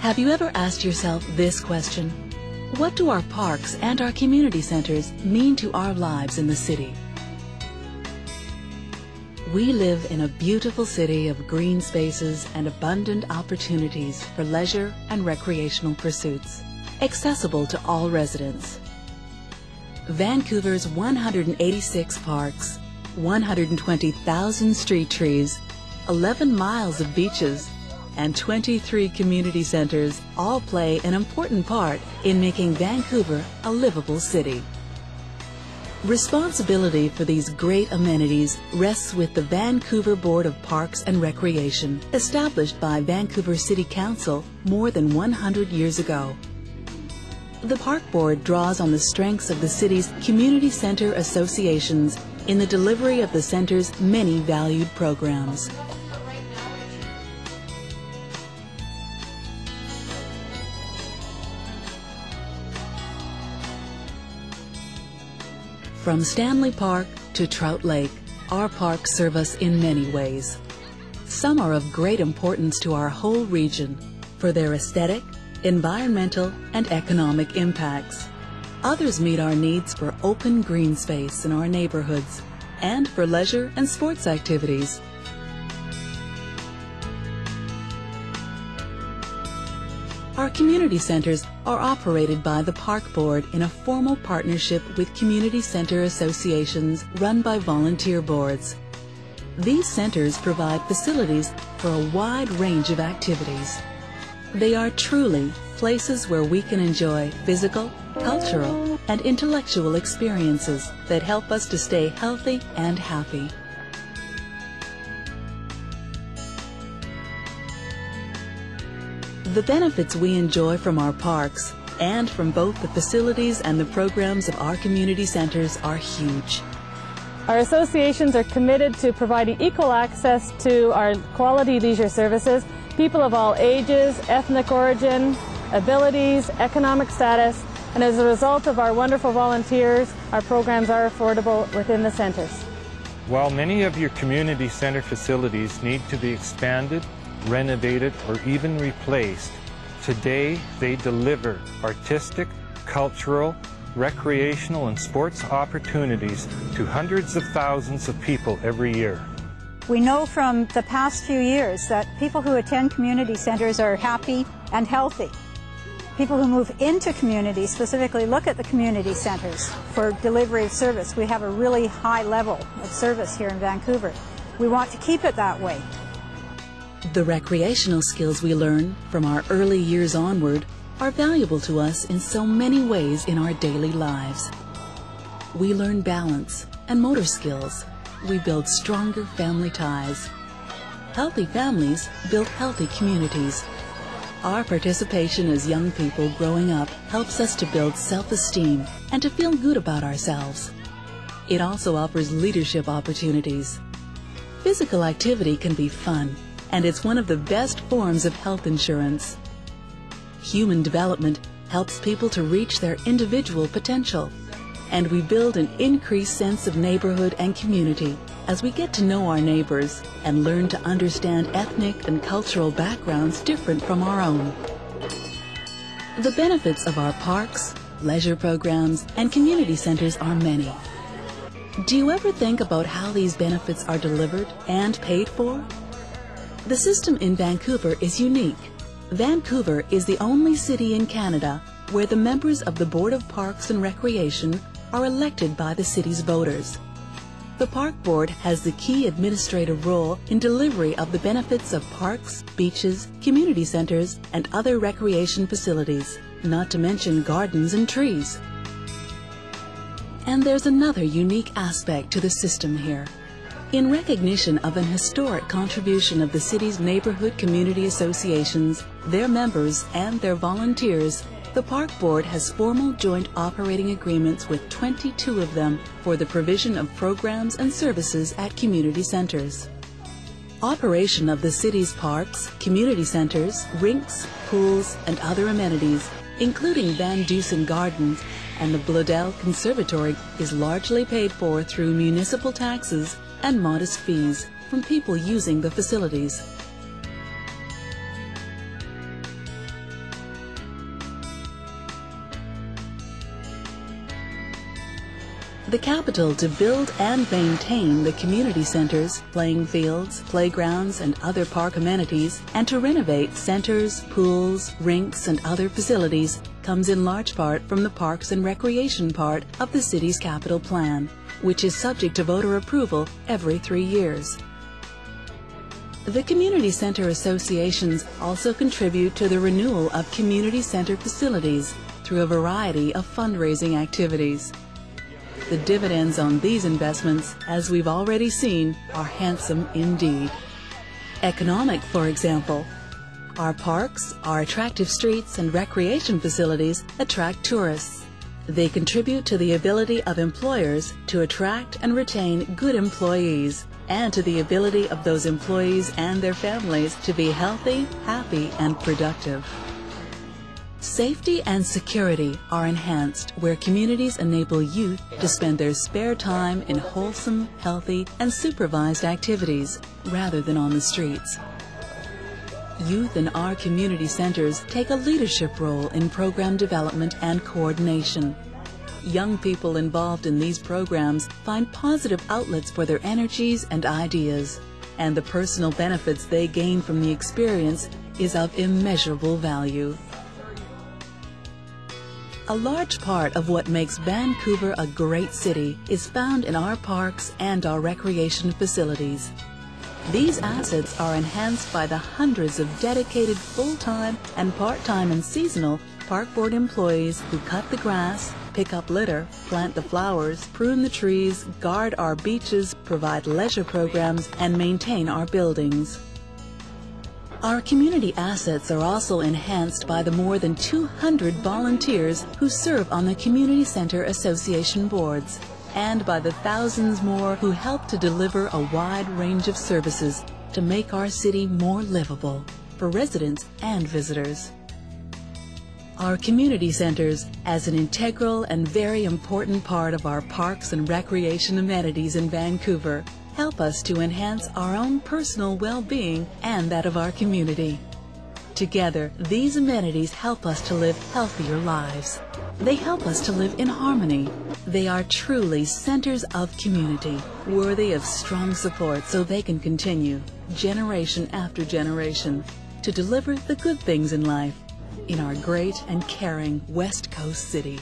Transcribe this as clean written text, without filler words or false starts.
Have you ever asked yourself this question? What do our parks and our community centers mean to our lives in the city? We live in a beautiful city of green spaces and abundant opportunities for leisure and recreational pursuits, accessible to all residents. Vancouver's 186 parks, 120,000 street trees, 11 miles of beaches, and 23 community centers all play an important part in making Vancouver a livable city. Responsibility for these great amenities rests with the Vancouver Board of Parks and Recreation, established by Vancouver City Council more than 100 years ago. The Park Board draws on the strengths of the city's community center associations in the delivery of the center's many valued programs. From Stanley Park to Trout Lake, our parks serve us in many ways. Some are of great importance to our whole region for their aesthetic, environmental, and economic impacts. Others meet our needs for open green space in our neighborhoods and for leisure and sports activities. Our community centers are operated by the Park Board in a formal partnership with community center associations run by volunteer boards. These centers provide facilities for a wide range of activities. They are truly places where we can enjoy physical, cultural, and intellectual experiences that help us to stay healthy and happy. The benefits we enjoy from our parks and from both the facilities and the programs of our community centers are huge. Our associations are committed to providing equal access to our quality leisure services. People of all ages, ethnic origin, abilities, economic status, and as a result of our wonderful volunteers, our programs are affordable within the centers. While many of your community center facilities need to be expanded, renovated, or even replaced, today they deliver artistic, cultural, recreational, and sports opportunities to hundreds of thousands of people every year. We know from the past few years that people who attend community centers are happy and healthy. People who move into communities specifically look at the community centers for delivery of service. We have a really high level of service here in Vancouver. We want to keep it that way. The recreational skills we learn from our early years onward are valuable to us in so many ways in our daily lives. We learn balance and motor skills. We build stronger family ties. Healthy families build healthy communities. Our participation as young people growing up helps us to build self-esteem and to feel good about ourselves. It also offers leadership opportunities. Physical activity can be fun, and it's one of the best forms of health insurance. Human development helps people to reach their individual potential, and we build an increased sense of neighborhood and community as we get to know our neighbors and learn to understand ethnic and cultural backgrounds different from our own. The benefits of our parks, leisure programs, and community centers are many. Do you ever think about how these benefits are delivered and paid for? The system in Vancouver is unique. Vancouver is the only city in Canada where the members of the Board of Parks and Recreation are elected by the city's voters. The Park Board has the key administrative role in delivery of the benefits of parks, beaches, community centers, and other recreation facilities, not to mention gardens and trees. And there's another unique aspect to the system here. In recognition of an historic contribution of the city's neighborhood community associations, their members, and their volunteers, the Park Board has formal joint operating agreements with 22 of them for the provision of programs and services at community centers. Operation of the city's parks, community centers, rinks, pools, and other amenities, including Van Dusen Gardens and the Bloedel Conservatory, is largely paid for through municipal taxes and modest fees from people using the facilities. the capital to build and maintain the community centers, playing fields, playgrounds, and other park amenities, and to renovate centers, pools, rinks, and other facilities comes in large part from the Parks and Recreation part of the city's capital plan, which is subject to voter approval every 3 years. The community center associations also contribute to the renewal of community center facilities through a variety of fundraising activities. The dividends on these investments, as we've already seen, are handsome indeed. Economic, for example. Our parks, our attractive streets and recreation facilities attract tourists. They contribute to the ability of employers to attract and retain good employees, and to the ability of those employees and their families to be healthy, happy, and productive. Safety and security are enhanced where communities enable youth to spend their spare time in wholesome, healthy, and supervised activities rather than on the streets. Youth in our community centers take a leadership role in program development and coordination. Young people involved in these programs find positive outlets for their energies and ideas, and the personal benefits they gain from the experience is of immeasurable value. A large part of what makes Vancouver a great city is found in our parks and our recreation facilities. These assets are enhanced by the hundreds of dedicated full-time and part-time and seasonal park board employees who cut the grass, pick up litter, plant the flowers, prune the trees, guard our beaches, provide leisure programs, and maintain our buildings. Our community assets are also enhanced by the more than 200 volunteers who serve on the Community Center Association boards, and by the thousands more who help to deliver a wide range of services to make our city more livable for residents and visitors. Our community centers, as an integral and very important part of our parks and recreation amenities in Vancouver, help us to enhance our own personal well-being and that of our community. Together, these amenities help us to live healthier lives. They help us to live in harmony. They are truly centers of community, worthy of strong support so they can continue, generation after generation, to deliver the good things in life in our great and caring West Coast city.